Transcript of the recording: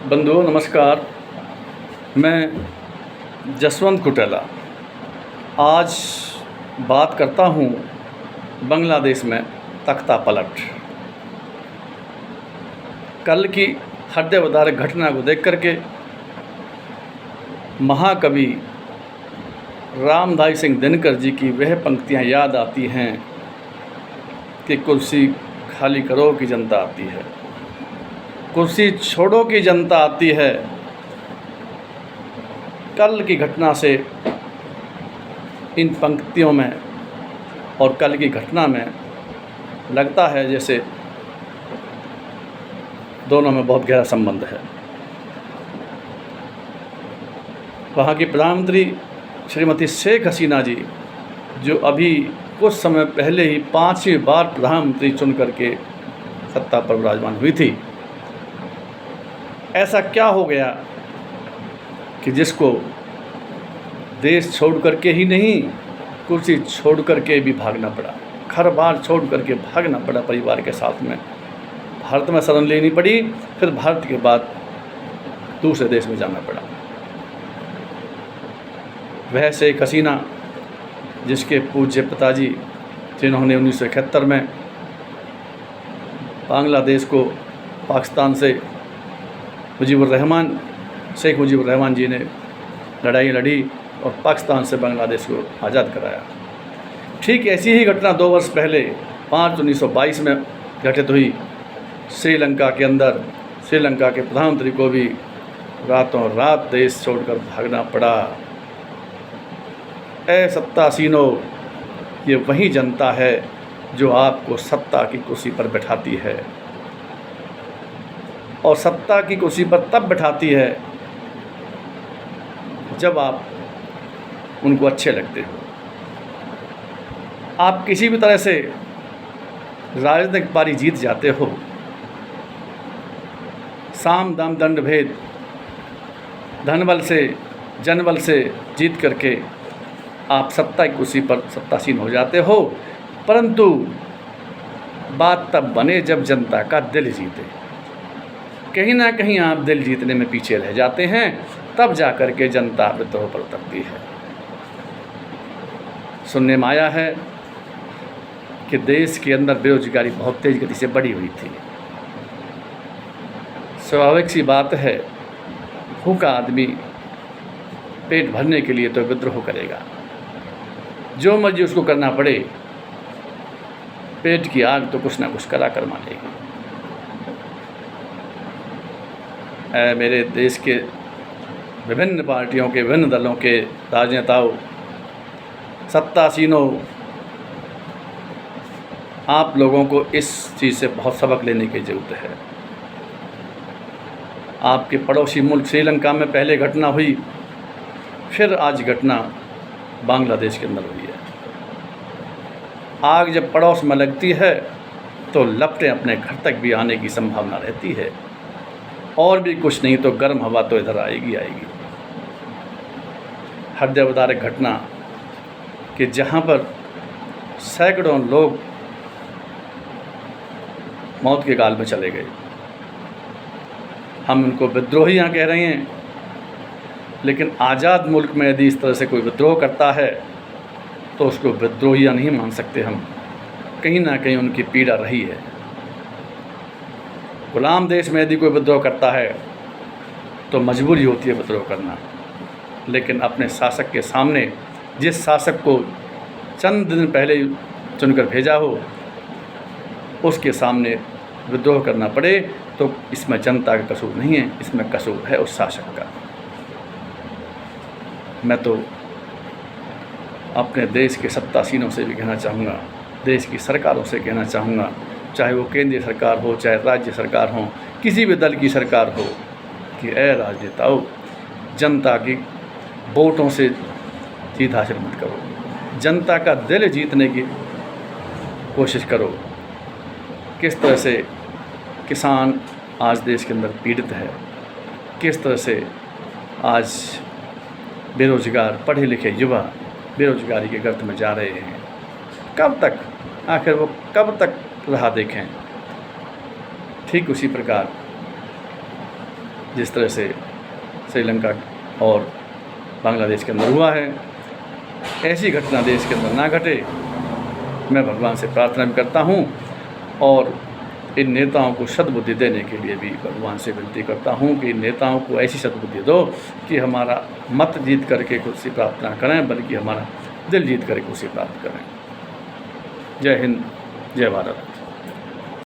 बंधुओं नमस्कार। मैं जसवंत कुटेला आज बात करता हूँ बांग्लादेश में तख्ता पलट। कल की हृदयविदारक घटना को देख करके महाकवि रामधारी सिंह दिनकर जी की वह पंक्तियाँ याद आती हैं कि कुर्सी खाली करो कि जनता आती है, कुर्सी छोड़ो कि जनता आती है। कल की घटना से इन पंक्तियों में और कल की घटना में लगता है जैसे दोनों में बहुत गहरा संबंध है। वहाँ की प्रधानमंत्री श्रीमती शेख हसीना जी, जो अभी कुछ समय पहले ही 5वीं बार प्रधानमंत्री चुन करके सत्ता पर विराजमान हुई थी, ऐसा क्या हो गया कि जिसको देश छोड़ करके ही नहीं, कुर्सी छोड़ करके भी भागना पड़ा, घर बार छोड़ करके भागना पड़ा परिवार के साथ में। भारत में शरण लेनी पड़ी, फिर भारत के बाद दूसरे देश में जाना पड़ा। वह शेख हसीना जिसके पूज्य पिताजी, जिन्होंने 1971 में बांग्लादेश को पाकिस्तान से शेख मुजीबुर रहमान जी ने लड़ाई लड़ी और पाकिस्तान से बांग्लादेश को आज़ाद कराया। ठीक ऐसी ही घटना 2 वर्ष पहले 5/1922 में घटित हुई। श्रीलंका के अंदर श्रीलंका के प्रधानमंत्री को भी रातों रात देश छोड़कर भागना पड़ा। ऐ सत्तासीनो, ये वही जनता है जो आपको सत्ता की कुर्सी पर बैठाती है, और सत्ता की कुर्सी पर तब बैठाती है जब आप उनको अच्छे लगते हो। आप किसी भी तरह से राजनीतिक पारी जीत जाते हो, साम दाम दंड भेद धनबल से जनबल से जीत करके आप सत्ता की कुर्सी पर सत्तासीन हो जाते हो। परंतु बात तब बने जब जनता का दिल जीते। कहीं ना कहीं आप दिल जीतने में पीछे रह जाते हैं, तब जा कर के जनता विद्रोह पर उतरती है। सुनने में आया है कि देश के अंदर बेरोजगारी बहुत तेज गति से बढ़ी हुई थी। स्वाभाविक सी बात है, भूखा आदमी पेट भरने के लिए तो विद्रोह करेगा, जो मर्जी उसको करना पड़े, पेट की आग तो कुछ ना कुछ करा कर मानेगी। मेरे देश के विभिन्न पार्टियों के विभिन्न दलों के राजनेताओं, सत्तासीनों, आप लोगों को इस चीज़ से बहुत सबक लेने की ज़रूरत है। आपके पड़ोसी मुल्क श्रीलंका में पहले घटना हुई, फिर आज घटना बांग्लादेश के अंदर हुई है। आग जब पड़ोस में लगती है तो लपटें अपने घर तक भी आने की संभावना रहती है, और भी कुछ नहीं तो गर्म हवा तो इधर आएगी। हृदयविदारक घटना कि जहाँ पर सैकड़ों लोग मौत के गाल में चले गए। हम उनको विद्रोहियाँ कह रहे हैं, लेकिन आज़ाद मुल्क में यदि इस तरह से कोई विद्रोह करता है तो उसको विद्रोहियाँ नहीं मान सकते हम। कहीं ना कहीं उनकी पीड़ा रही है। गुलाम देश में यदि कोई विद्रोह करता है तो मजबूरी होती है विद्रोह करना, लेकिन अपने शासक के सामने, जिस शासक को चंद दिन पहले चुनकर भेजा हो, उसके सामने विद्रोह करना पड़े तो इसमें जनता का कसूर नहीं है, इसमें कसूर है उस शासक का। मैं तो अपने देश के सत्तासीनों से भी कहना चाहूँगा, देश की सरकारों से कहना चाहूँगा, चाहे वो केंद्रीय सरकार हो, चाहे राज्य सरकार हो, किसी भी दल की सरकार हो, कि ऐ राजनेताओं, जनता की वोटों से जीत हासिल मत करो, जनता का दिल जीतने की कोशिश करो। किस तरह से किसान आज देश के अंदर पीड़ित है, किस तरह से आज बेरोजगार पढ़े लिखे युवा बेरोजगारी के गर्त में जा रहे हैं। कब तक, आखिर वो कब तक राह देखें। ठीक उसी प्रकार जिस तरह से श्रीलंका और बांग्लादेश के अंदर हुआ है, ऐसी घटना देश के अंदर ना घटे, मैं भगवान से प्रार्थना भी करता हूँ और इन नेताओं को सद्बुद्धि देने के लिए भी भगवान से विनती करता हूँ कि इन नेताओं को ऐसी सद्बुद्धि दो कि हमारा मत जीत करके कुर्सी प्राप्त ना करें, बल्कि हमारा दिल जीत करके कुर्सी प्राप्त करें। जय हिंद, जय भारत।